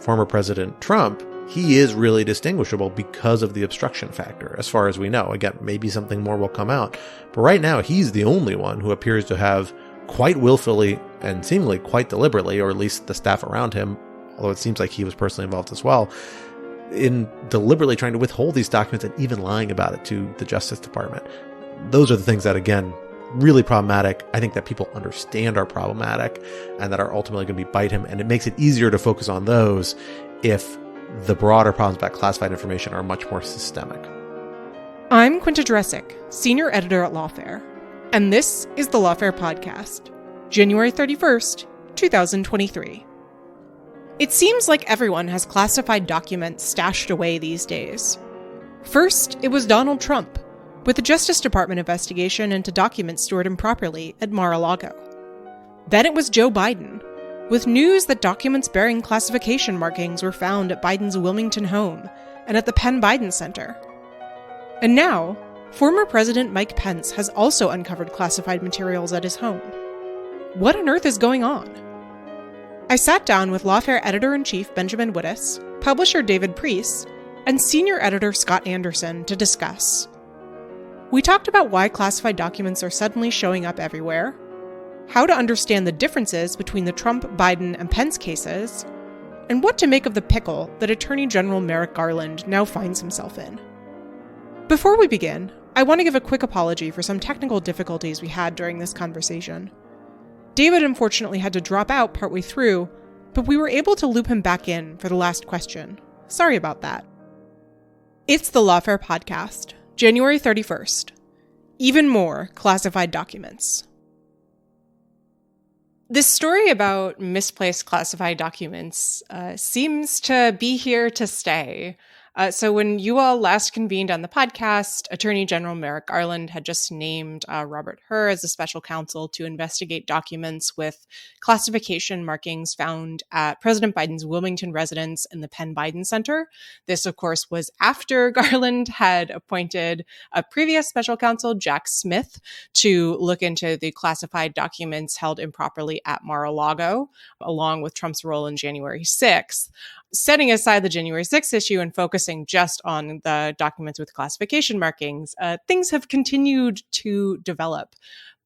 former President Trump, he is really distinguishable because of the obstruction factor, as far as we know. Again, maybe something more will come out. But right now, he's the only one who appears to have quite willfully and seemingly quite deliberately, or at least the staff around him, although it seems like he was personally involved as well, in deliberately trying to withhold these documents and even lying about it to the Justice Department. Those are the things that, again, really problematic. I think that people understand are problematic and that are ultimately going to bite him. And it makes it easier to focus on those if the broader problems about classified information are much more systemic. I'm Quinta Jurecic, Senior Editor at Lawfare, and this is the Lawfare Podcast, January 31st, 2023. It seems like everyone has classified documents stashed away these days. First, it was Donald Trump, with the Justice Department investigation into documents stored improperly at Mar-a-Lago. Then it was Joe Biden, with news that documents bearing classification markings were found at Biden's Wilmington home and at the Penn Biden Center. And now, former President Mike Pence has also uncovered classified materials at his home. What on earth is going on? I sat down with Lawfare Editor-in-Chief Benjamin Wittes, publisher David Priess, and Senior Editor Scott Anderson to discuss. We talked about why classified documents are suddenly showing up everywhere, how to understand the differences between the Trump, Biden, and Pence cases, and what to make of the pickle that Attorney General Merrick Garland now finds himself in. Before we begin, I want to give a quick apology for some technical difficulties we had during this conversation. David unfortunately had to drop out partway through, but we were able to loop him back in for the last question. Sorry about that. It's the Lawfare Podcast, January 31st. Even more classified documents. This story about misplaced classified documents seems to be here to stay. So when you all last convened on the podcast, Attorney General Merrick Garland had just named Robert Hur as a special counsel to investigate documents with classification markings found at President Biden's Wilmington residence in the Penn Biden Center. This, of course, was after Garland had appointed a previous special counsel, Jack Smith, to look into the classified documents held improperly at Mar-a-Lago, along with Trump's role in January 6th. Setting aside the January 6th issue and focusing just on the documents with classification markings, things have continued to develop.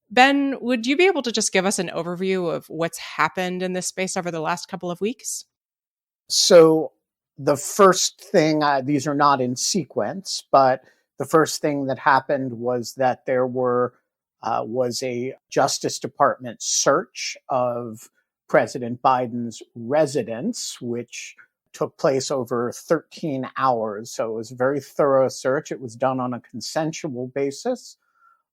Ben, would you be able to just give us an overview of what's happened in this space over the last couple of weeks? So the first thing, these are not in sequence, but the first thing that happened was that there was a Justice Department search of President Biden's residence, which took place over 13 hours. So it was a very thorough search. It was done on a consensual basis.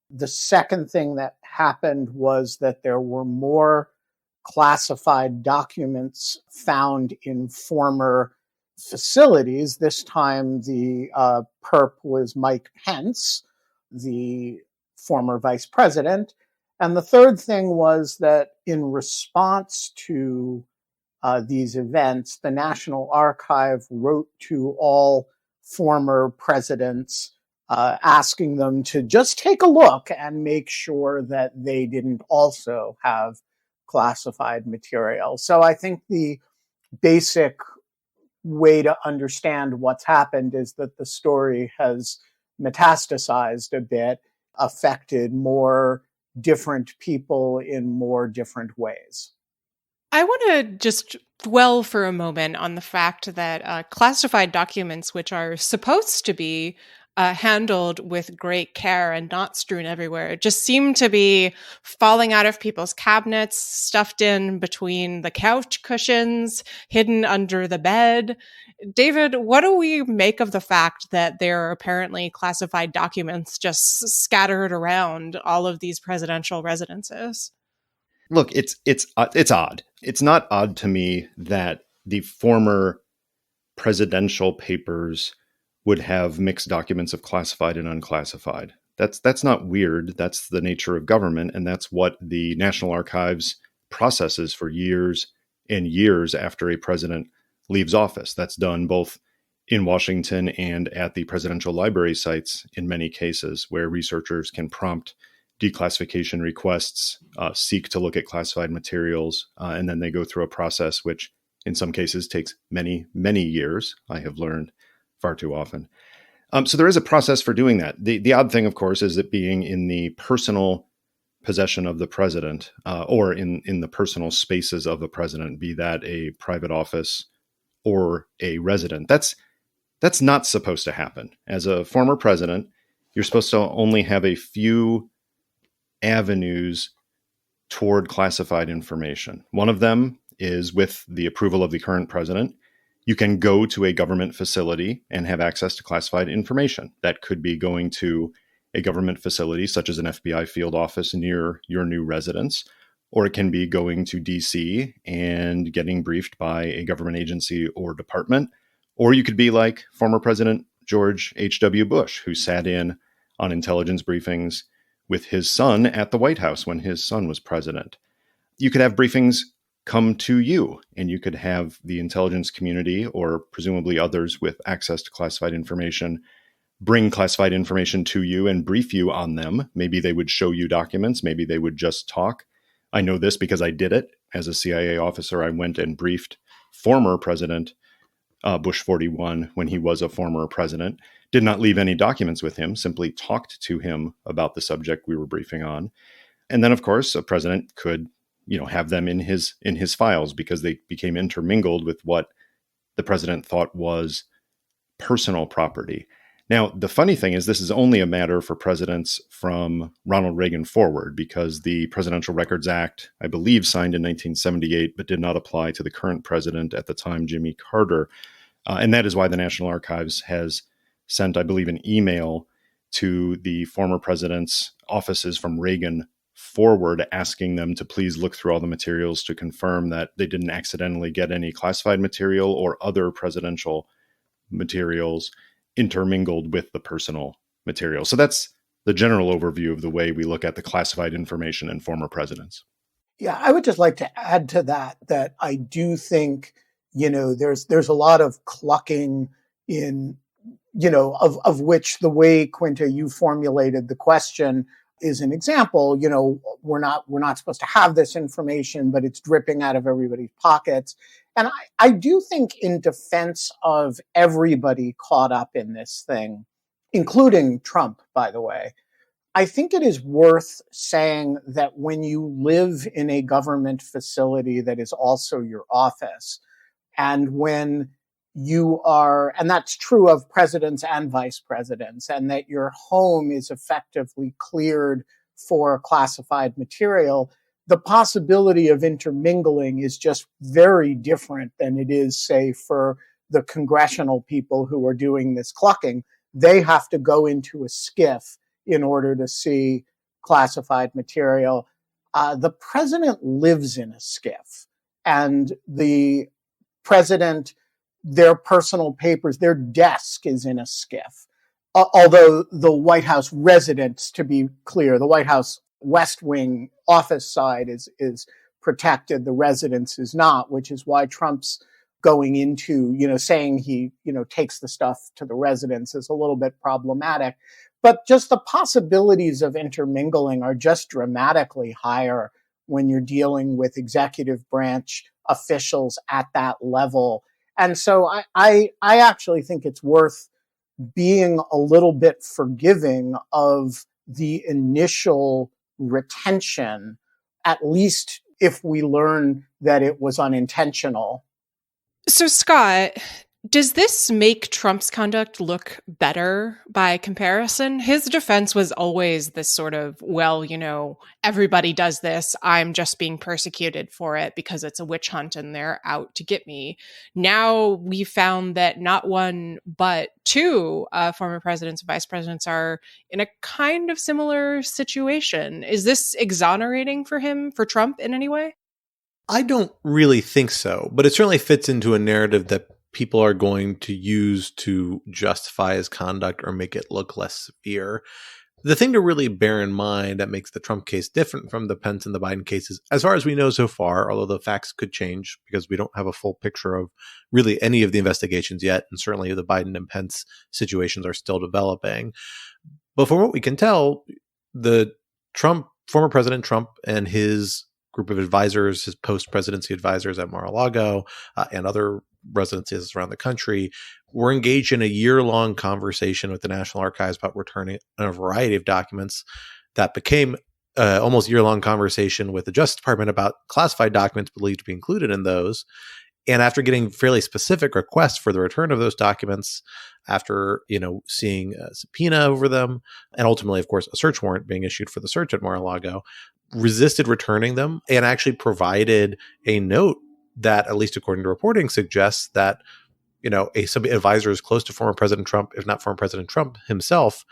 The second thing that happened was that there were more classified documents found in former facilities. This time the perp was Mike Pence, the former vice president. And the third thing was that in response to these events, the National Archive wrote to all former presidents asking them to just take a look and make sure that they didn't also have classified material. So I think the basic way to understand what's happened is that the story has metastasized a bit, affected more different people in more different ways. I want to just dwell for a moment on the fact that classified documents, which are supposed to be handled with great care and not strewn everywhere, just seem to be falling out of people's cabinets, stuffed in between the couch cushions, hidden under the bed. David, what do we make of the fact that there are apparently classified documents just scattered around all of these presidential residences? Look, it's odd. It's not odd to me that the former presidential papers would have mixed documents of classified and unclassified. That's not weird. That's the nature of government, and that's what the National Archives processes for years and years after a president leaves office. That's done both in Washington and at the presidential library sites in many cases, where researchers can prompt declassification requests, seek to look at classified materials, and then they go through a process which in some cases takes many, many years. I have learned far too often. So there is a process for doing that. The odd thing, of course, is it being in the personal possession of the president, or in the personal spaces of the president, be that a private office or a resident. That's not supposed to happen. As a former president, you're supposed to only have a few avenues toward classified information. One of them is with the approval of the current president. You can go to a government facility and have access to classified information. That could be going to a government facility, such as an FBI field office near your new residence, or it can be going to DC and getting briefed by a government agency or department. Or you could be like former President George H.W. Bush, who sat in on intelligence briefings with his son at the White House when his son was president. You could have briefings come to you, and you could have the intelligence community, or presumably others with access to classified information, bring classified information to you and brief you on them. Maybe they would show you documents. Maybe they would just talk. I know this because I did it. As a CIA officer, I went and briefed former President Bush 41 when he was a former president. Did not leave any documents with him, simply talked to him about the subject we were briefing on. And then, of course, a president could have them in his files because they became intermingled with what the president thought was personal property. Now, the funny thing is this is only a matter for presidents from Ronald Reagan forward, because the Presidential Records Act, I believe, signed in 1978, but did not apply to the current president at the time, Jimmy Carter. And that is why the National Archives has sent, I believe, an email to the former president's offices from Reagan forward, asking them to please look through all the materials to confirm that they didn't accidentally get any classified material or other presidential materials intermingled with the personal material. So that's the general overview of the way we look at the classified information in former presidents. Yeah, I would just like to add to that I do think, there's a lot of clucking in, of which the way, Quinta, you formulated the question is an example. We're not supposed to have this information, but it's dripping out of everybody's pockets. And I do think, in defense of everybody caught up in this thing, including Trump, by the way, I think it is worth saying that when you live in a government facility that is also your office, and when you are, and that's true of presidents and vice presidents, and that your home is effectively cleared for classified material, the possibility of intermingling is just very different than it is, say, for the congressional people who are doing this clucking. They have to go into a SCIF in order to see classified material. The president lives in a SCIF, and the president, their personal papers, their desk is in a SCIF. Although the White House residence, to be clear, the White House West Wing office side is protected, the residence is not, which is why Trump's going into, saying he, takes the stuff to the residence is a little bit problematic. But just the possibilities of intermingling are just dramatically higher when you're dealing with executive branch officials at that level. And so I actually think it's worth being a little bit forgiving of the initial retention, at least if we learn that it was unintentional. So, Scott, does this make Trump's conduct look better by comparison? His defense was always this sort of, well, everybody does this. I'm just being persecuted for it because it's a witch hunt and they're out to get me. Now we found that not one, but two former presidents and vice presidents are in a kind of similar situation. Is this exonerating for Trump in any way? I don't really think so, but it certainly fits into a narrative that people are going to use to justify his conduct or make it look less severe. The thing to really bear in mind that makes the Trump case different from the Pence and the Biden cases, as far as we know so far, although the facts could change because we don't have a full picture of really any of the investigations yet, and certainly the Biden and Pence situations are still developing. But from what we can tell, the former President Trump and his group of advisors, his post-presidency advisors at Mar-a-Lago and other residences around the country, were engaged in a year-long conversation with the National Archives about returning a variety of documents that became almost year-long conversation with the Justice Department about classified documents believed to be included in those. And after getting fairly specific requests for the return of those documents, after, seeing a subpoena over them, and ultimately, of course, a search warrant being issued for the search at Mar-a-Lago, resisted returning them and actually provided a note that, at least according to reporting, suggests that, some advisors close to former President Trump, if not former President Trump himself,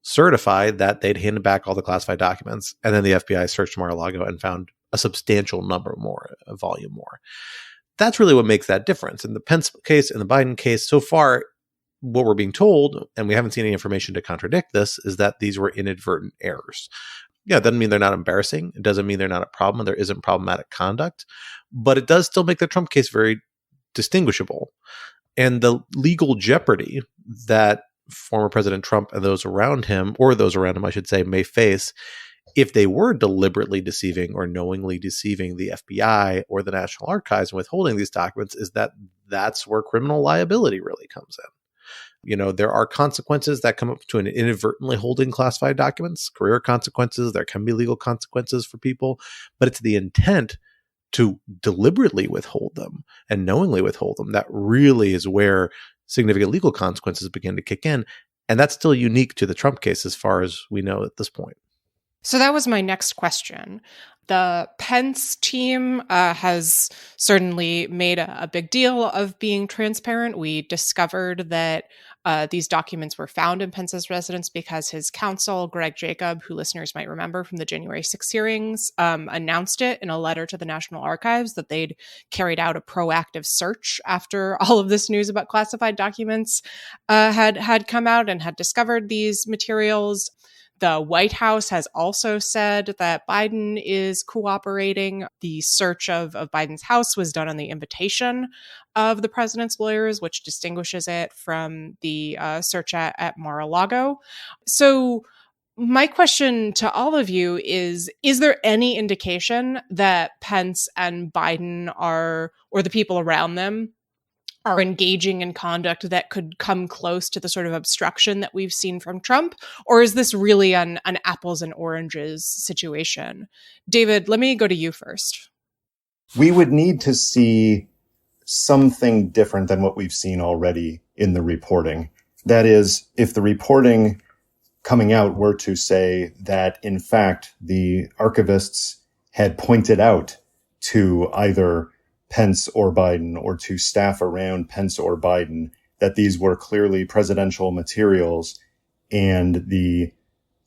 certified that they'd handed back all the classified documents. And then the FBI searched Mar-a-Lago and found a substantial number more, a volume more. That's really what makes that difference. In the Pence case and the Biden case, so far, what we're being told, and we haven't seen any information to contradict this, is that these were inadvertent errors. Yeah, it doesn't mean they're not embarrassing. It doesn't mean they're not a problem and there isn't problematic conduct, but it does still make the Trump case very distinguishable. And the legal jeopardy that former President Trump and those around him, or those around him, I should say, may face if they were deliberately deceiving or knowingly deceiving the FBI or the National Archives and withholding these documents, is that that's where criminal liability really comes in. There are consequences that come up to an inadvertently holding classified documents, career consequences. There can be legal consequences for people, but it's the intent to deliberately withhold them and knowingly withhold them that really is where significant legal consequences begin to kick in. And that's still unique to the Trump case as far as we know at this point. So that was my next question. The Pence team has certainly made a big deal of being transparent. We discovered that these documents were found in Pence's residence because his counsel, Greg Jacob, who listeners might remember from the January 6 hearings, announced it in a letter to the National Archives that they'd carried out a proactive search after all of this news about classified documents had come out and had discovered these materials. The White House has also said that Biden is cooperating. The search of Biden's house was done on the invitation of the president's lawyers, which distinguishes it from the search at Mar-a-Lago. So my question to all of you is there any indication that Pence and Biden or the people around them are engaging in conduct that could come close to the sort of obstruction that we've seen from Trump? Or is this really an apples and oranges situation? David, let me go to you first. We would need to see something different than what we've seen already in the reporting. That is, if the reporting coming out were to say that, in fact, the archivists had pointed out to either Pence or Biden, or to staff around Pence or Biden, that these were clearly presidential materials, and the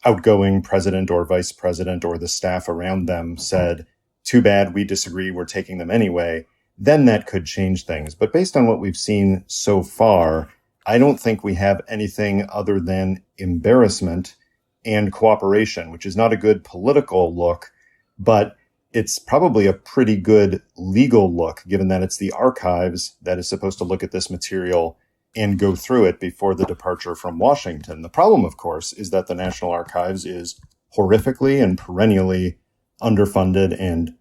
outgoing president or vice president or the staff around them said, too bad, we disagree, we're taking them anyway, then that could change things. But based on what we've seen so far, I don't think we have anything other than embarrassment and cooperation, which is not a good political look, but it's probably a pretty good legal look, given that it's the archives that is supposed to look at this material and go through it before the departure from Washington. The problem, of course, is that the National Archives is horrifically and perennially underfunded and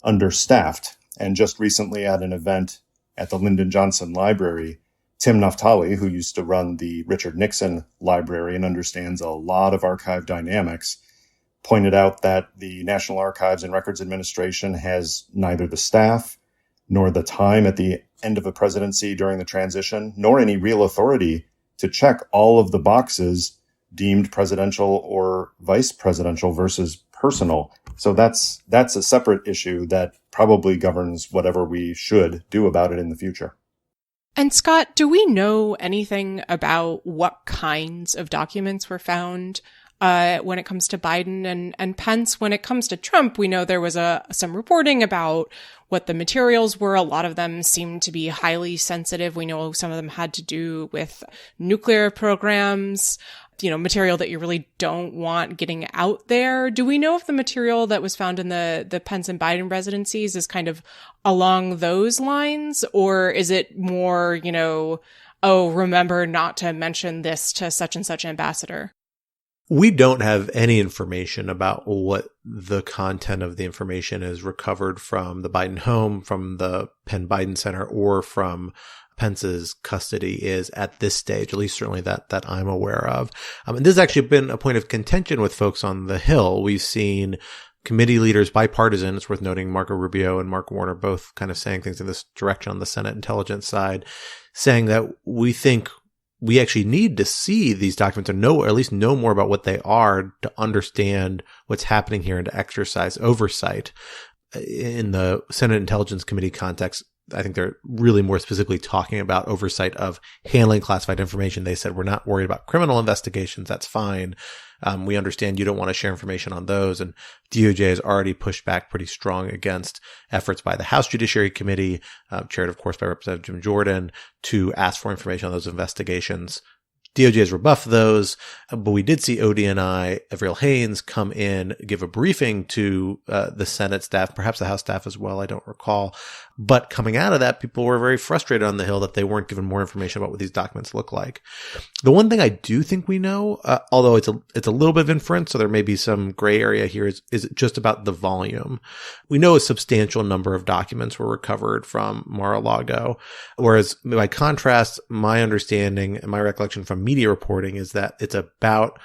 understaffed. And just recently at an event at the Lyndon Johnson Library, Tim Naftali, who used to run the Richard Nixon Library and understands a lot of archive dynamics, pointed out that the National Archives and Records Administration has neither the staff nor the time at the end of a presidency during the transition, nor any real authority to check all of the boxes deemed presidential or vice presidential versus personal. So that's a separate issue that probably governs whatever we should do about it in the future. And Scott, do we know anything about what kinds of documents were found when it comes to Biden and Pence? When it comes to Trump, we know there was some reporting about what the materials were. A lot of them seemed to be highly sensitive. We know some of them had to do with nuclear programs, material that you really don't want getting out there. Do we know if the material that was found in the Pence and Biden residencies is kind of along those lines? Or is it more, remember not to mention this to such and such ambassador? We don't have any information about what the content of the information is recovered from the Biden home, from the Penn Biden Center, or from Pence's custody is at this stage, at least certainly that I'm aware of. And this has actually been a point of contention with folks on the Hill. We've seen committee leaders, bipartisan, it's worth noting Marco Rubio and Mark Warner both kind of saying things in this direction on the Senate intelligence side, saying that we think we actually need to see these documents or know, or at least know more about what they are to understand what's happening here and to exercise oversight. In the Senate Intelligence Committee context, I think they're really more specifically talking about oversight of handling classified information. They said, we're not worried about criminal investigations. That's fine. We understand you don't want to share information on those. And DOJ has already pushed back pretty strong against efforts by the House Judiciary Committee, chaired, of course, by Representative Jim Jordan, to ask for information on those investigations. DOJ has rebuffed those, but we did see ODNI, Avril Haines, come in, give a briefing to the Senate staff, perhaps the House staff as well, I don't recall. But coming out of that, people were very frustrated on the Hill that they weren't given more information about what these documents look like. The one thing I do think we know, although it's a little bit of inference, so there may be some gray area here, is just about the volume. We know a substantial number of documents were recovered from Mar-a-Lago, whereas by contrast, my understanding and my recollection from media reporting is that it's about,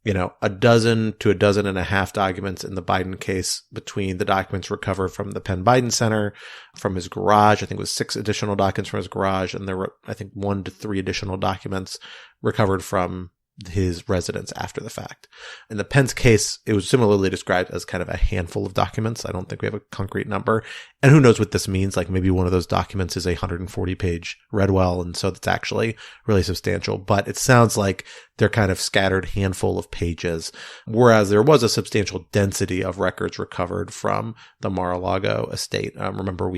a dozen to a dozen and a half documents in the Biden case between the documents recovered from the Penn Biden Center, from his garage. I think it was 6 additional documents from his garage. And there were, I think, 1 to 3 additional documents recovered from his residence after the fact. In the Pence case, it was similarly described as kind of a handful of documents. I don't think we have a concrete number. And who knows what this means? Like maybe one of those documents is a 140-page Redwell, and so that's actually really substantial. But it sounds like they're kind of scattered handful of pages, whereas there was a substantial density of records recovered from the Mar-a-Lago estate. Remember,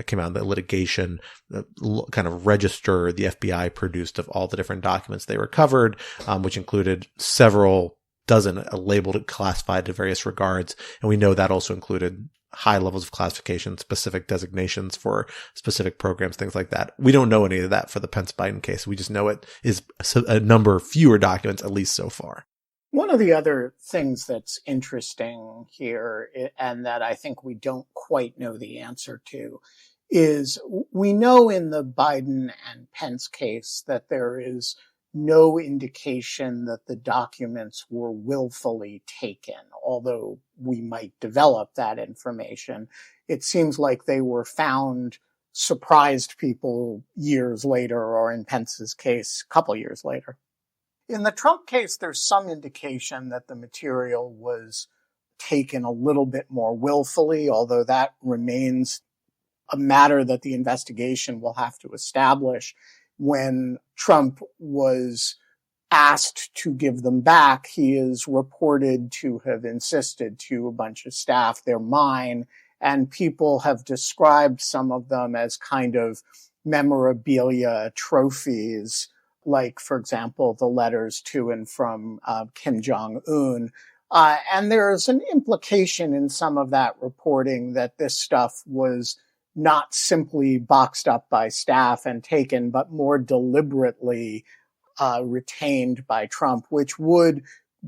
came out in the litigation, kind of register the FBI produced of all the different documents they recovered, which included several dozen labeled classified in various regards. And we know that also included high levels of classification, specific designations for specific programs, things like that. We don't know any of that for the Pence Biden case. We just know it is a number of fewer documents, at least so far. One of the other things that's interesting here, and that I think we don't quite know the answer to, is we know in the Biden and Pence case that there is no indication that the documents were willfully taken, although we might develop that information. It seems like they were found, surprised people years later, or in Pence's case, a couple years later. In the Trump case, there's some indication that the material was taken a little bit more willfully, although that remains a matter that the investigation will have to establish. When Trump was asked to give them back, he is reported to have insisted to a bunch of staff, they're mine, and people have described some of them as kind of memorabilia trophies, like, for example, the letters to and from Kim Jong-un. And there is an implication in some of that reporting that this stuff was not simply boxed up by staff and taken, but more deliberately retained by Trump, which would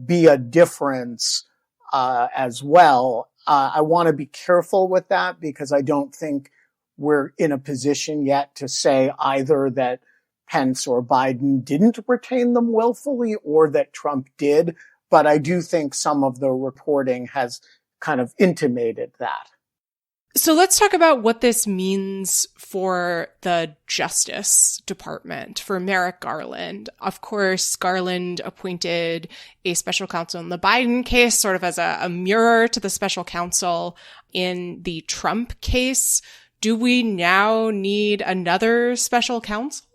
be a difference as well. I want to be careful with that because I don't think we're in a position yet to say either that Pence or Biden didn't retain them willfully or that Trump did. But I do think some of the reporting has kind of intimated that. So let's talk about what this means for the Justice Department, for Merrick Garland. Of course, Garland appointed a special counsel in the Biden case, sort of as a mirror to the special counsel in the Trump case. Do we now need another special counsel?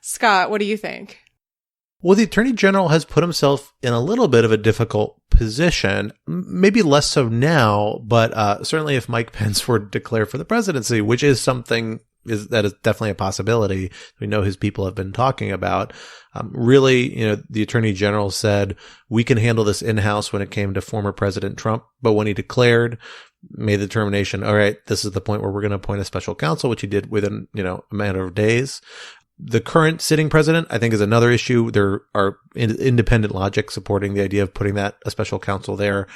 Scott, what do you think? Well, the Attorney General has put himself in a little bit of a difficult position, maybe less so now, but certainly if Mike Pence were to declare for the presidency, which is something that is definitely a possibility. We know his people have been talking about. Really, the Attorney General said, we can handle this in-house when it came to former President Trump, but when he declared, made the determination, all right, this is the point where we're going to appoint a special counsel, which he did within, a matter of days. The current sitting president, I think, is another issue. There are independent logic supporting the idea of putting a special counsel there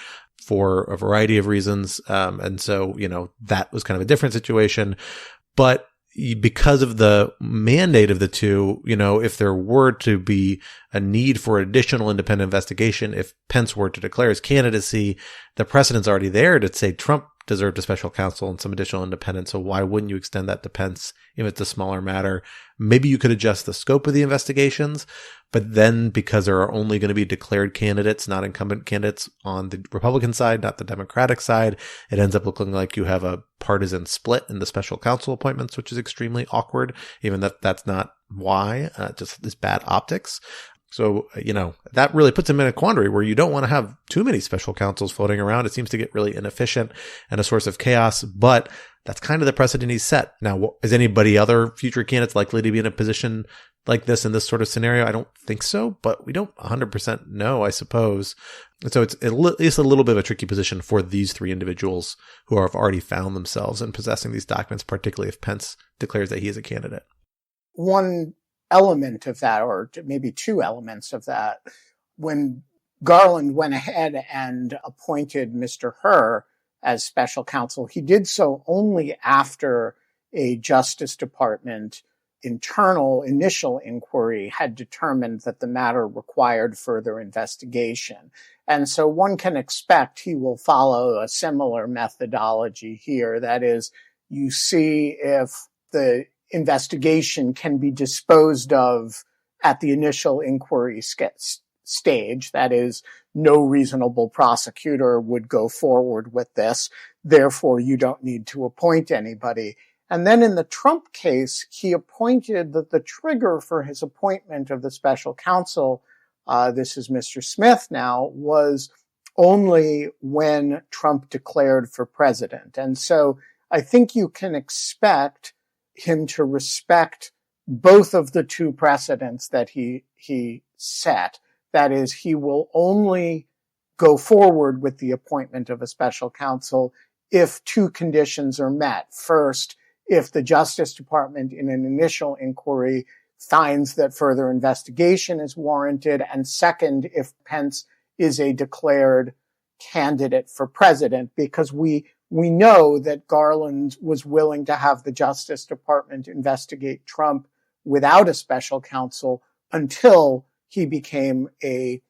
for a variety of reasons. And so, that was kind of a different situation. But because of the mandate of the two, if there were to be a need for additional independent investigation, if Pence were to declare his candidacy, the precedent's already there to say Trump deserved a special counsel and some additional independence. So why wouldn't you extend that to Pence if it's a smaller matter? Maybe you could adjust the scope of the investigations, but then because there are only going to be declared candidates, not incumbent candidates on the Republican side, not the Democratic side, it ends up looking like you have a partisan split in the special counsel appointments, which is extremely awkward, even that's not why, just this bad optics. So, that really puts him in a quandary where you don't want to have too many special counsels floating around. It seems to get really inefficient and a source of chaos, but that's kind of the precedent he's set. Now, is anybody other future candidates likely to be in a position like this in this sort of scenario? I don't think so, but we don't 100% know, I suppose. And so it's at least a little bit of a tricky position for these three individuals who have already found themselves in possessing these documents, particularly if Pence declares that he is a candidate. One element of that, or maybe two elements of that, when Garland went ahead and appointed Mr. Hur as special counsel, he did so only after a Justice Department internal initial inquiry had determined that the matter required further investigation. And so one can expect he will follow a similar methodology here. That is, you see if the investigation can be disposed of at the initial inquiry stage. That is, no reasonable prosecutor would go forward with this. Therefore, you don't need to appoint anybody. And then in the Trump case, he appointed that the trigger for his appointment of the special counsel, this is Mr. Smith now, was only when Trump declared for president. And so I think you can expect him to respect both of the two precedents that he set. That is, he will only go forward with the appointment of a special counsel if two conditions are met. First, if the Justice Department in an initial inquiry finds that further investigation is warranted, and second, if Pence is a declared candidate for president, because we know that Garland was willing to have the Justice Department investigate Trump without a special counsel until he became a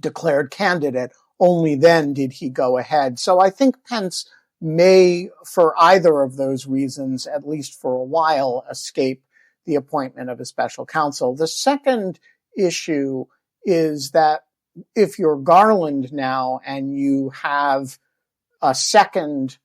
declared candidate. Only then did he go ahead. So I think Pence may, for either of those reasons, at least for a while, escape the appointment of a special counsel. The second issue is that if you're Garland now and you have a second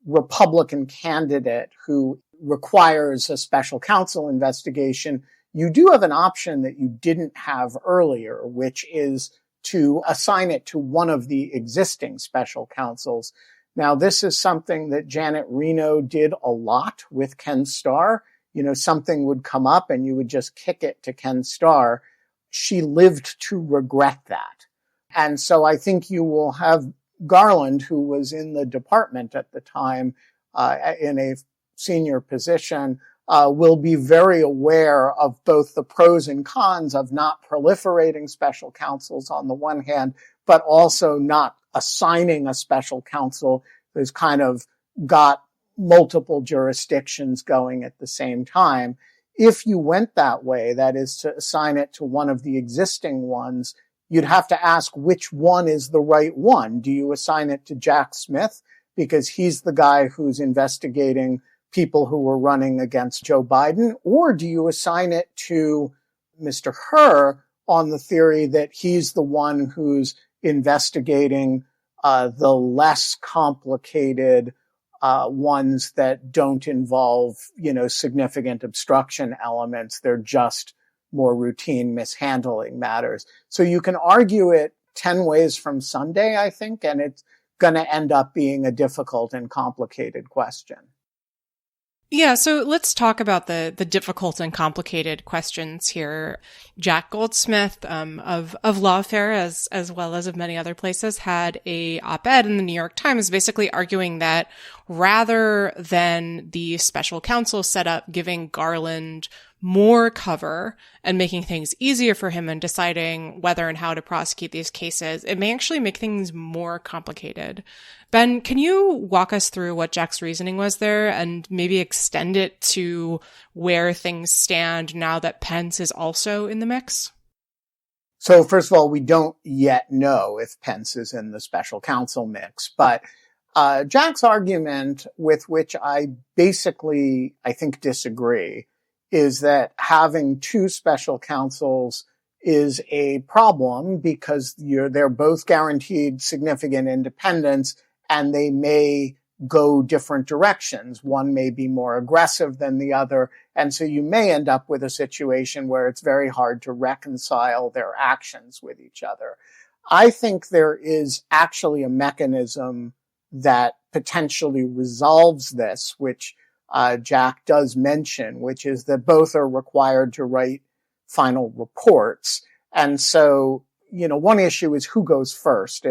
Republican candidate who requires a special counsel investigation, you do have an option that you didn't have earlier, which is to assign it to one of the existing special counsels. Now, this is something that Janet Reno did a lot with Ken Starr. Something would come up and you would just kick it to Ken Starr. She lived to regret that. And so I think you will have Garland, who was in the department at the time, in a senior position, will be very aware of both the pros and cons of not proliferating special counsels on the one hand, but also not assigning a special counsel who's kind of got multiple jurisdictions going at the same time. If you went that way, that is to assign it to one of the existing ones, you'd have to ask which one is the right one. Do you assign it to Jack Smith because he's the guy who's investigating people who were running against Joe Biden? Or do you assign it to Mr. Hur on the theory that he's the one who's investigating the less complicated ones that don't involve, significant obstruction elements? They're just more routine mishandling matters. So you can argue it 10 ways from Sunday, I think, and it's going to end up being a difficult and complicated question. Yeah, so let's talk about the difficult and complicated questions here. Jack Goldsmith of Lawfare, as well as of many other places, had a op-ed in the New York Times basically arguing that rather than the special counsel setup giving Garland more cover and making things easier for him in deciding whether and how to prosecute these cases, it may actually make things more complicated. Ben, can you walk us through what Jack's reasoning was there and maybe extend it to where things stand now that Pence is also in the mix? So first of all, we don't yet know if Pence is in the special counsel mix, but Jack's argument, with which I think disagree, is that having two special counsels is a problem because they're both guaranteed significant independence and they may go different directions. One may be more aggressive than the other. And so you may end up with a situation where it's very hard to reconcile their actions with each other. I think there is actually a mechanism that potentially resolves this, which Jack does mention, which is that both are required to write final reports. And so, one issue is who goes first.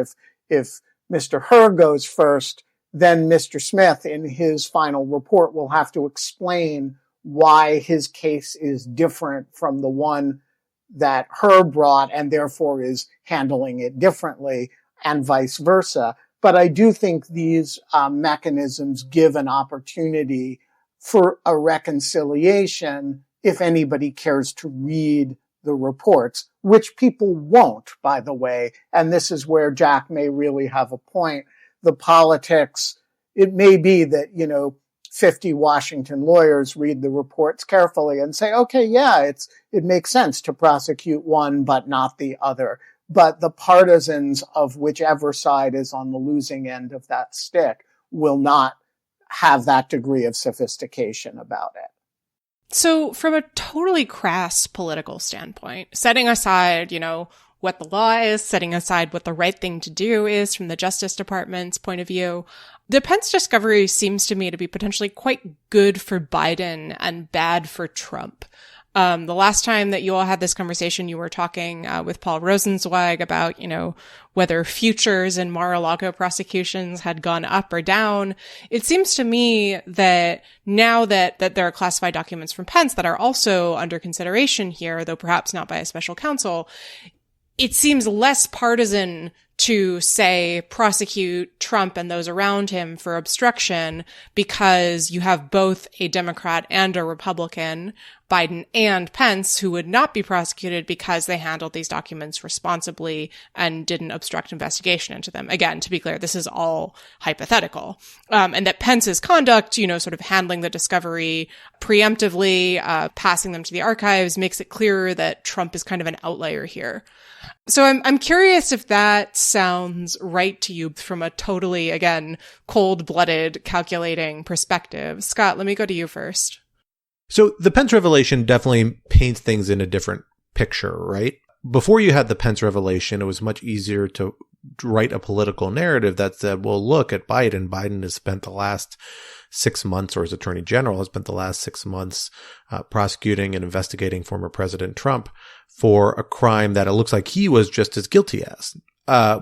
If Mr. Hur goes first, then Mr. Smith in his final report will have to explain why his case is different from the one that Hur brought and therefore is handling it differently, and vice versa. But I do think these mechanisms give an opportunity for a reconciliation if anybody cares to read the reports, which people won't, by the way. And this is where Jack may really have a point. The politics, it may be that, 50 Washington lawyers read the reports carefully and say, okay, yeah, it makes sense to prosecute one, but not the other. But the partisans of whichever side is on the losing end of that stick will not have that degree of sophistication about it. So from a totally crass political standpoint, setting aside, what the law is, setting aside what the right thing to do is from the Justice Department's point of view, the Pence discovery seems to me to be potentially quite good for Biden and bad for Trump. The last time that you all had this conversation, you were talking with Paul Rosenzweig about, whether futures in Mar-a-Lago prosecutions had gone up or down. It seems to me that now that there are classified documents from Pence that are also under consideration here, though perhaps not by a special counsel, it seems less partisan to, say, prosecute Trump and those around him for obstruction because you have both a Democrat and a Republican, Biden and Pence, who would not be prosecuted because they handled these documents responsibly and didn't obstruct investigation into them. Again, to be clear, this is all hypothetical. And that Pence's conduct, sort of handling the discovery preemptively, passing them to the archives, makes it clearer that Trump is kind of an outlier here. So I'm curious if that sounds right to you from a totally, again, cold-blooded, calculating perspective. Scott, let me go to you first. So the Pence revelation definitely paints things in a different picture, right? Before you had the Pence revelation, it was much easier to write a political narrative that said, well, look at Biden. Biden has spent the last 6 months, or as Attorney General, has spent the last 6 months prosecuting and investigating former President Trump for a crime that it looks like he was just as guilty as,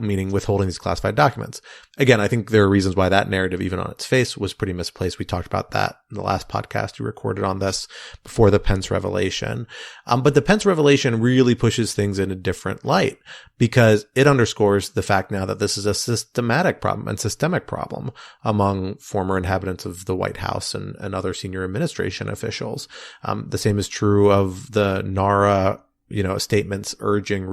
meaning withholding these classified documents. Again, I think there are reasons why that narrative, even on its face, was pretty misplaced. We talked about that in the last podcast we recorded on this before the Pence revelation. But the Pence revelation really pushes things in a different light because it underscores the fact now that this is a systematic problem and systemic problem among former inhabitants of the White House and other senior administration officials. The same is true of the NARA, statements urging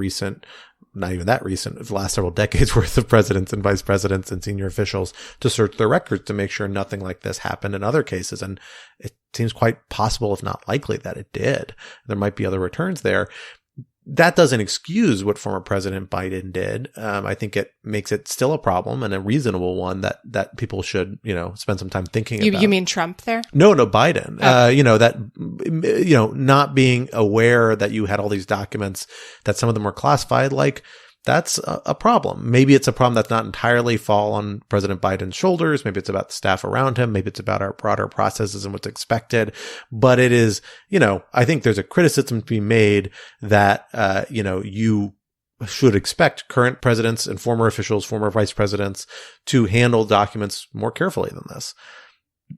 not even that recent, of the last several decades worth of presidents and vice presidents and senior officials to search their records to make sure nothing like this happened in other cases. And it seems quite possible, if not likely, that it did. There might be other returns there. That doesn't excuse what former President Biden did. I think it makes it still a problem and a reasonable one that people should, spend some time thinking about. You mean Trump there? No, Biden. Oh. Not being aware that you had all these documents, that some of them were classified, that's a problem. Maybe it's a problem that's not entirely fall on President Biden's shoulders. Maybe it's about the staff around him. Maybe it's about our broader processes and what's expected. But it is, I think there's a criticism to be made that, you should expect current presidents and former officials, former vice presidents to handle documents more carefully than this.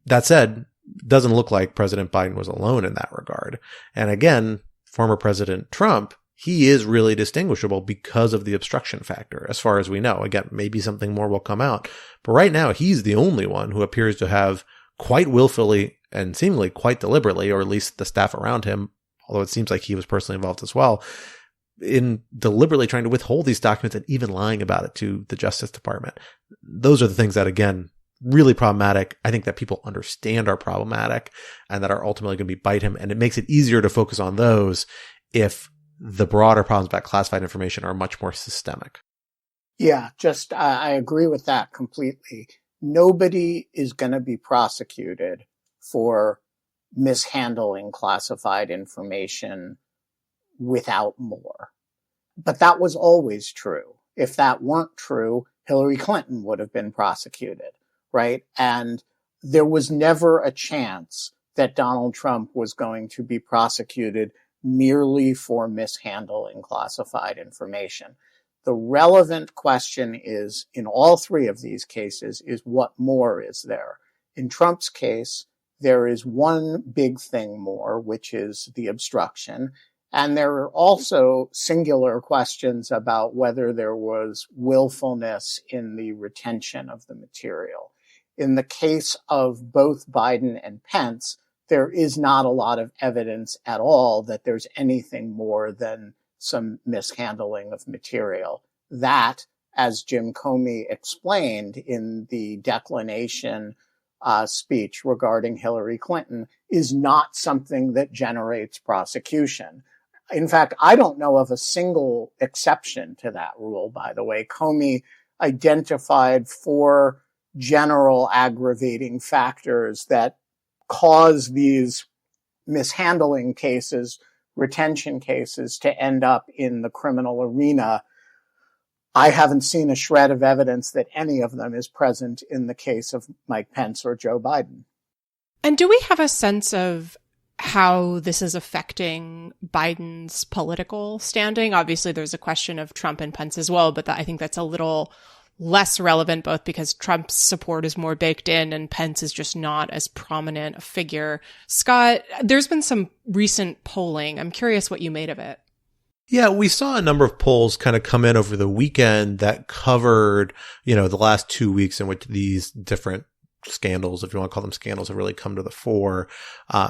That said, doesn't look like President Biden was alone in that regard. And again, former President Trump, he is really distinguishable because of the obstruction factor, as far as we know. Again, maybe something more will come out. But right now, he's the only one who appears to have quite willfully and seemingly quite deliberately, or at least the staff around him, although it seems like he was personally involved as well, in deliberately trying to withhold these documents and even lying about it to the Justice Department. Those are the things that, again, really problematic. I think that people understand are problematic and that are ultimately going to bite him. And it makes it easier to focus on those if the broader problems about classified information are much more systemic. Yeah, I agree with that completely. Nobody is going to be prosecuted for mishandling classified information without more. But that was always true. If that weren't true, Hillary Clinton would have been prosecuted, right? And there was never a chance that Donald Trump was going to be prosecuted merely for mishandling classified information. The relevant question is, in all three of these cases, is what more is there? In Trump's case, there is one big thing more, which is the obstruction. And there are also singular questions about whether there was willfulness in the retention of the material. In the case of both Biden and Pence, there is not a lot of evidence at all that there's anything more than some mishandling of material. That, as Jim Comey explained in the declination speech regarding Hillary Clinton, is not something that generates prosecution. In fact, I don't know of a single exception to that rule, by the way. Comey identified 4 general aggravating factors that cause these mishandling cases, retention cases, to end up in the criminal arena. I haven't seen a shred of evidence that any of them is present in the case of Mike Pence or Joe Biden. And do we have a sense of how this is affecting Biden's political standing? Obviously, there's a question of Trump and Pence as well, but I think that's a little less relevant, both because Trump's support is more baked in and Pence is just not as prominent a figure. Scott, there's been some recent polling. I'm curious what you made of it. Yeah, we saw a number of polls kind of come in over the weekend that covered, the last 2 weeks in which these different scandals, if you want to call them scandals, have really come to the fore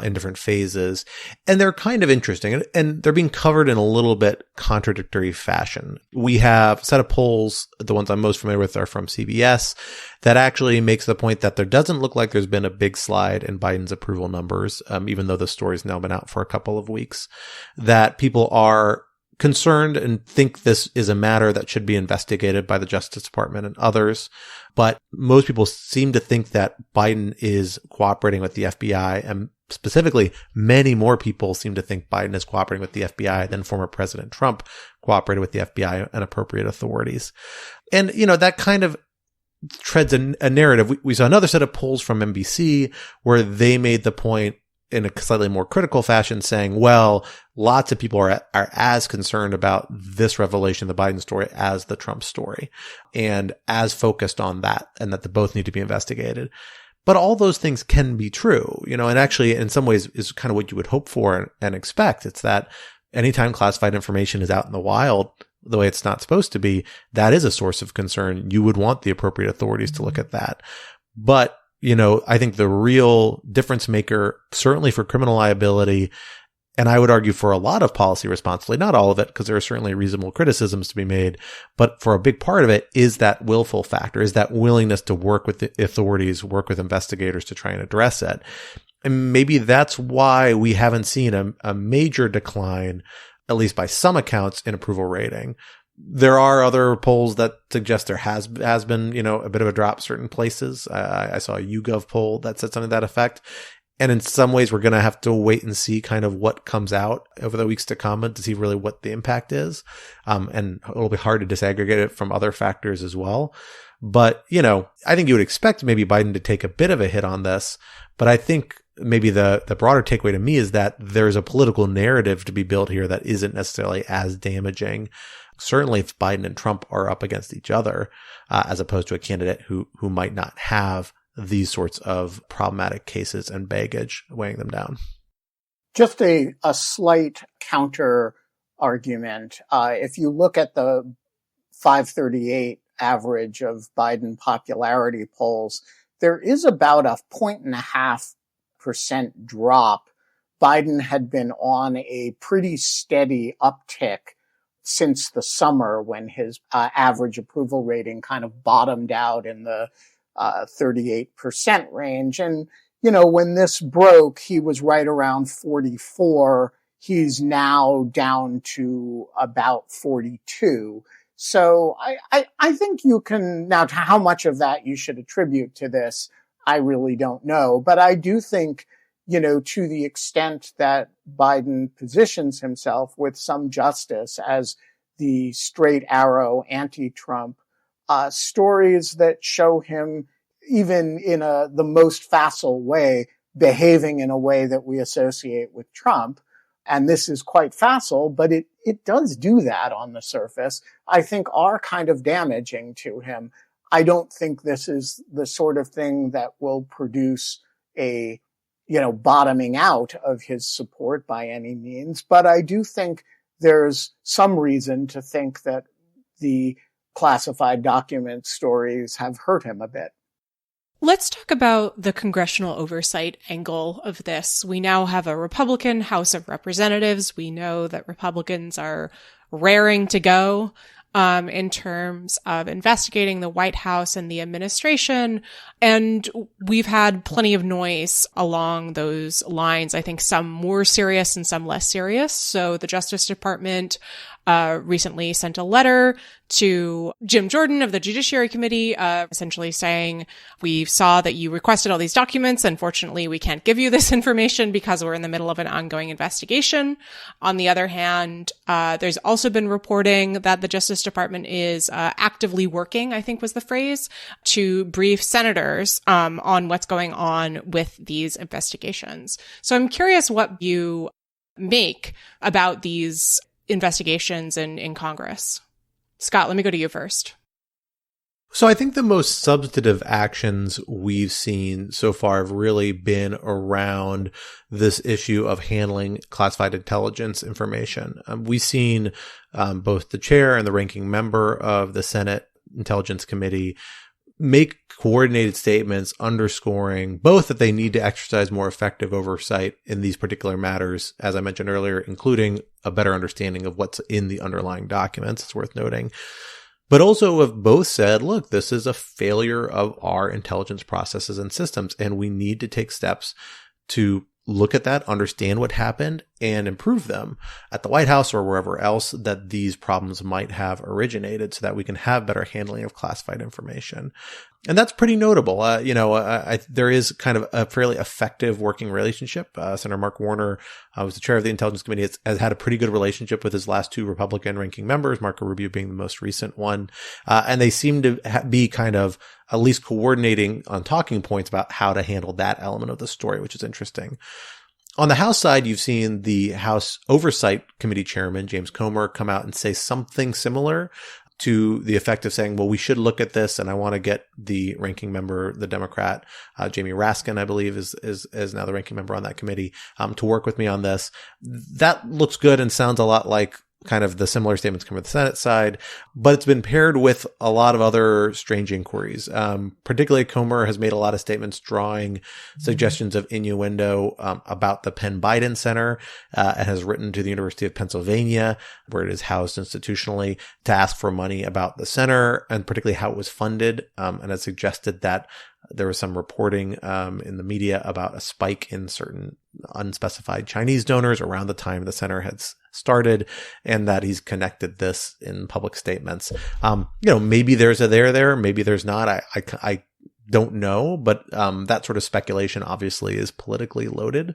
in different phases. And they're kind of interesting, and they're being covered in a little bit contradictory fashion. We have a set of polls, the ones I'm most familiar with are from CBS, that actually makes the point that there doesn't look like there's been a big slide in Biden's approval numbers, even though the story's now been out for a couple of weeks, that people are concerned and think this is a matter that should be investigated by the Justice Department and others. But most people seem to think that Biden is cooperating with the FBI, and specifically, many more people seem to think Biden is cooperating with the FBI than former President Trump cooperated with the FBI and appropriate authorities. And, that kind of treads a narrative. We saw another set of polls from NBC where they made the point in a slightly more critical fashion, saying, well, lots of people are as concerned about this revelation, the Biden story, as the Trump story, and as focused on that, and that they both need to be investigated. But all those things can be true, and actually in some ways is kind of what you would hope for and expect. It's that anytime classified information is out in the wild, the way it's not supposed to be, that is a source of concern. You would want the appropriate authorities to look at that. But I think the real difference maker, certainly for criminal liability, and I would argue for a lot of policy responsibility, not all of it, because there are certainly reasonable criticisms to be made, but for a big part of it is that willful factor, is that willingness to work with the authorities, work with investigators to try and address it. And maybe that's why we haven't seen a major decline, at least by some accounts, in approval rating. There are other polls that suggest there has been, a bit of a drop certain places. I saw a YouGov poll that said something to that effect. And in some ways, we're going to have to wait and see kind of what comes out over the weeks to come to see really what the impact is. And it'll be hard to disaggregate it from other factors as well. But, I think you would expect maybe Biden to take a bit of a hit on this. But I think maybe the broader takeaway to me is that there's a political narrative to be built here that isn't necessarily as damaging. Certainly if Biden and Trump are up against each other, as opposed to a candidate who might not have these sorts of problematic cases and baggage weighing them down. Just a slight counter argument. If you look at the 538 average of Biden popularity polls, there is about a 1.5% drop. Biden had been on a pretty steady uptick since the summer when his average approval rating kind of bottomed out in the 38% range. And, you know, when this broke, he was right around 44. He's now down to about 42. So I think you can, now how much of that you should attribute to this, I really don't know. But I do think, you know, to the extent that Biden positions himself with some justice as the straight arrow anti-Trump, stories that show him even in the most facile way, behaving in a way that we associate with Trump. And this is quite facile, but it does do that on the surface, I think are kind of damaging to him. I don't think this is the sort of thing that will produce a, you know, bottoming out of his support by any means. But I do think there's some reason to think that the classified document stories have hurt him a bit. Let's talk about the congressional oversight angle of this. We now have a Republican House of Representatives. We know that Republicans are raring to go in terms of investigating the White House and the administration. And we've had plenty of noise along those lines. I think some more serious and some less serious. So the Justice Department recently sent a letter to Jim Jordan of the Judiciary Committee, essentially saying, we saw that you requested all these documents. Unfortunately, we can't give you this information because we're in the middle of an ongoing investigation. On the other hand, there's also been reporting that the Justice Department is actively working, I think was the phrase, to brief senators on what's going on with these investigations. So I'm curious what you make about these investigations in Congress. Scott, let me go to you first. So I think the most substantive actions we've seen so far have really been around this issue of handling classified intelligence information. We've seen both the chair and the ranking member of the Senate Intelligence Committee make coordinated statements underscoring both that they need to exercise more effective oversight in these particular matters, as I mentioned earlier, including a better understanding of what's in the underlying documents. It's worth noting. But also have both said, look, this is a failure of our intelligence processes and systems, and we need to take steps to look at that, understand what happened, and improve them at the White House or wherever else that these problems might have originated so that we can have better handling of classified information. And that's pretty notable. There is kind of a fairly effective working relationship. Senator Mark Warner was the chair of the Intelligence Committee, has had a pretty good relationship with his last two Republican ranking members, Marco Rubio being the most recent one. And they seem to be kind of at least coordinating on talking points about how to handle that element of the story, which is interesting. On the House side, you've seen the House Oversight Committee Chairman, James Comer, come out and say something similar to the effect of saying, well, we should look at this, and I want to get the ranking member, the Democrat, Jamie Raskin, I believe, is now the ranking member on that committee, to work with me on this. That looks good and sounds a lot like kind of the similar statements come from the Senate side, but it's been paired with a lot of other strange inquiries. Particularly, Comer has made a lot of statements drawing suggestions of innuendo about the Penn Biden Center, and has written to the University of Pennsylvania, where it is housed institutionally, to ask for money about the center and particularly how it was funded, and has suggested that there was some reporting in the media about a spike in certain unspecified Chinese donors around the time the center had started, and that he's connected this in public statements. Maybe there's a there, maybe there's not. I don't know, but that sort of speculation obviously is politically loaded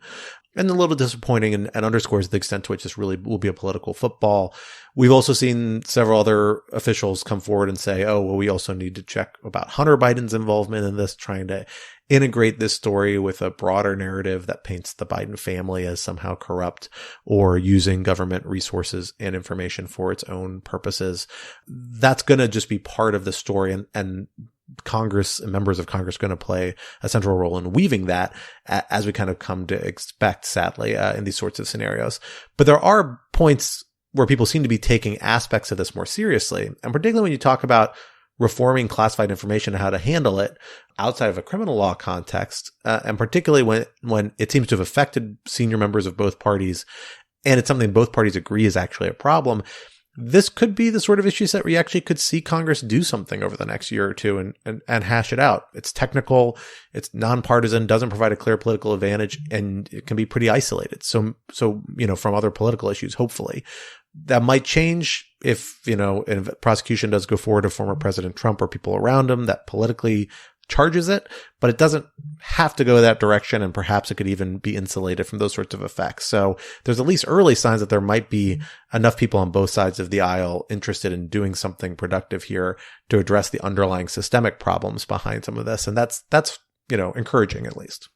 and a little disappointing, and underscores the extent to which this really will be a political football. We've also seen several other officials come forward and say, oh, well, we also need to check about Hunter Biden's involvement in this, trying to integrate this story with a broader narrative that paints the Biden family as somehow corrupt or using government resources and information for its own purposes. That's going to just be part of the story, and Congress and members of Congress going to play a central role in weaving that, as we kind of come to expect, sadly, in these sorts of scenarios. But there are points where people seem to be taking aspects of this more seriously. And particularly when you talk about reforming classified information and how to handle it outside of a criminal law context, and particularly when it seems to have affected senior members of both parties, and it's something both parties agree is actually a problem. This could be the sort of issues that we actually could see Congress do something over the next year or two and hash it out. It's technical, it's nonpartisan, doesn't provide a clear political advantage, and it can be pretty isolated. So, from other political issues, hopefully. That might change if, if prosecution does go forward to former President Trump or people around him that politically charges it, but it doesn't have to go that direction, and perhaps it could even be insulated from those sorts of effects. So there's at least early signs that there might be enough people on both sides of the aisle interested in doing something productive here to address the underlying systemic problems behind some of this. And that's encouraging, at least.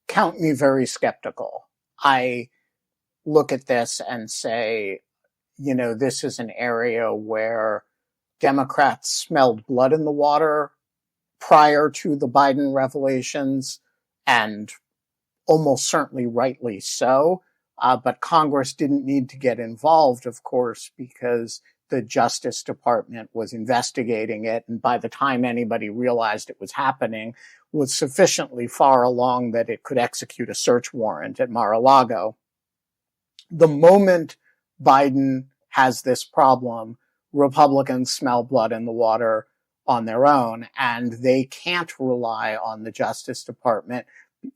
Count me very skeptical. I look at this and say, this is an area where Democrats smelled blood in the water prior to the Biden revelations, and almost certainly rightly so. But Congress didn't need to get involved, of course, because the Justice Department was investigating it. And by the time anybody realized it was happening, was sufficiently far along that it could execute a search warrant at Mar-a-Lago. The moment Biden has this problem, Republicans smell blood in the water on their own, and they can't rely on the Justice Department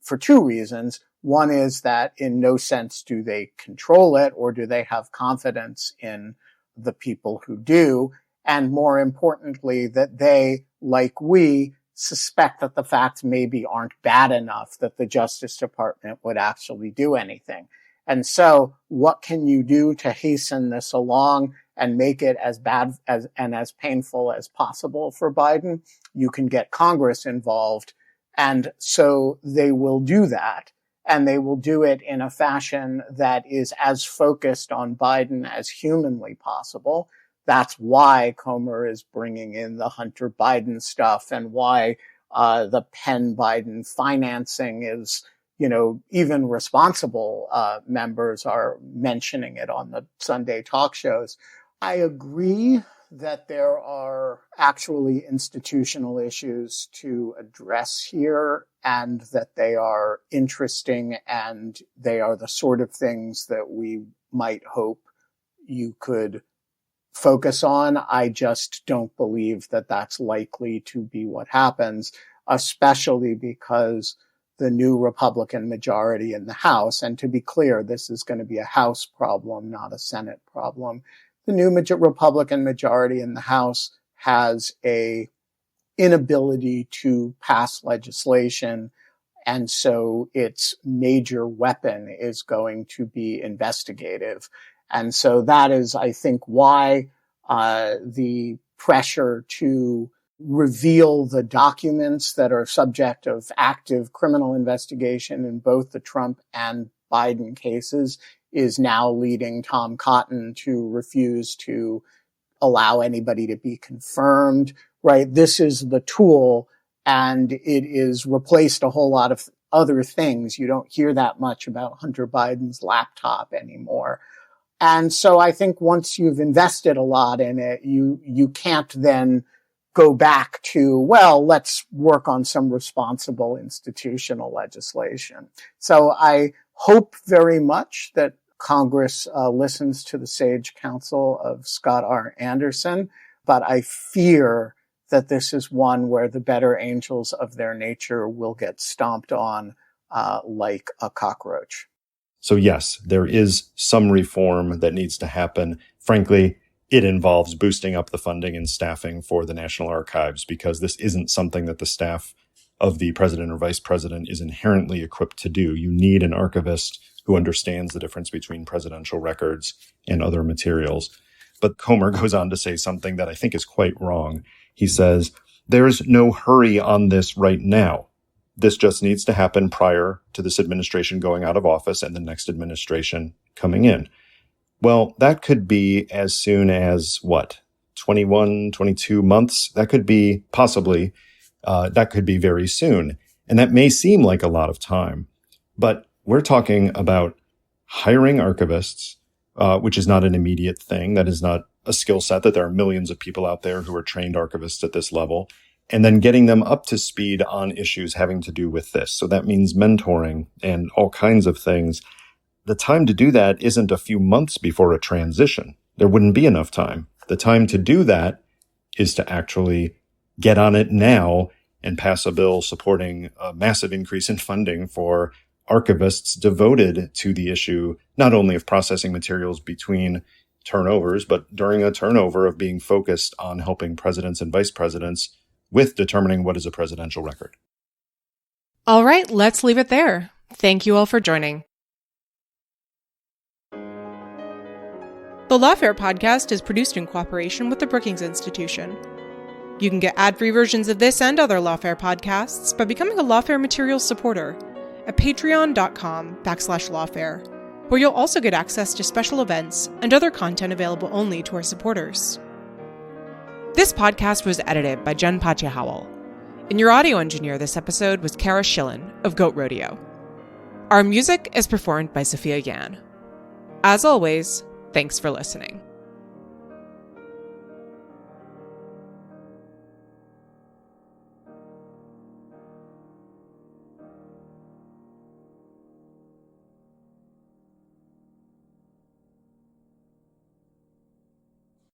for two reasons. One is that in no sense do they control it, or do they have confidence in the people who do. And more importantly, that they, like we, suspect that the facts maybe aren't bad enough that the Justice Department would actually do anything. And so what can you do to hasten this along and make it as bad and as painful as possible for Biden? You can get Congress involved. And so they will do that. And they will do it in a fashion that is as focused on Biden as humanly possible. That's why Comer is bringing in the Hunter Biden stuff, and why the Penn Biden financing is, even responsible members are mentioning it on the Sunday talk shows. I agree that there are actually institutional issues to address here, and that they are interesting, and they are the sort of things that we might hope you could focus on. I just don't believe that that's likely to be what happens, especially because the new Republican majority in the House, and to be clear, this is going to be a House problem, not a Senate problem. The new Republican majority in the House has a inability to pass legislation, and so its major weapon is going to be investigative. And so that is, I think, why the pressure to reveal the documents that are subject of active criminal investigation in both the Trump and Biden cases is now leading Tom Cotton to refuse to allow anybody to be confirmed, right? This is the tool, and it is replaced a whole lot of other things. You don't hear that much about Hunter Biden's laptop anymore. And so I think once you've invested a lot in it, you can't then go back to, well, let's work on some responsible institutional legislation. So I hope very much that Congress listens to the sage counsel of Scott R. Anderson, but I fear that this is one where the better angels of their nature will get stomped on like a cockroach. So yes, there is some reform that needs to happen. Frankly, it involves boosting up the funding and staffing for the National Archives, because this isn't something that the staff of the president or vice president is inherently equipped to do. You need an archivist who understands the difference between presidential records and other materials. But Comer goes on to say something that I think is quite wrong. He says, there's no hurry on this right now. This just needs to happen prior to this administration going out of office and the next administration coming in. Well, that could be as soon as, 21, 22 months. That could be possibly, that could be very soon. And that may seem like a lot of time, but we're talking about hiring archivists, which is not an immediate thing. That is not a skill set that there are millions of people out there who are trained archivists at this level, and then getting them up to speed on issues having to do with this. So that means mentoring and all kinds of things. The time to do that isn't a few months before a transition. There wouldn't be enough time. The time to do that is to actually get on it now and pass a bill supporting a massive increase in funding for archivists devoted to the issue, not only of processing materials between turnovers, but during a turnover of being focused on helping presidents and vice presidents with determining what is a presidential record. All right, let's leave it there. Thank you all for joining. The Lawfare podcast is produced in cooperation with the Brookings Institution. You can get ad-free versions of this and other Lawfare podcasts by becoming a Lawfare Materials supporter at patreon.com/lawfare, where you'll also get access to special events and other content available only to our supporters. This podcast was edited by Jen Patja-Howell, and your audio engineer this episode was Kara Schillen of Goat Rodeo. Our music is performed by Sophia Yan. As always, thanks for listening.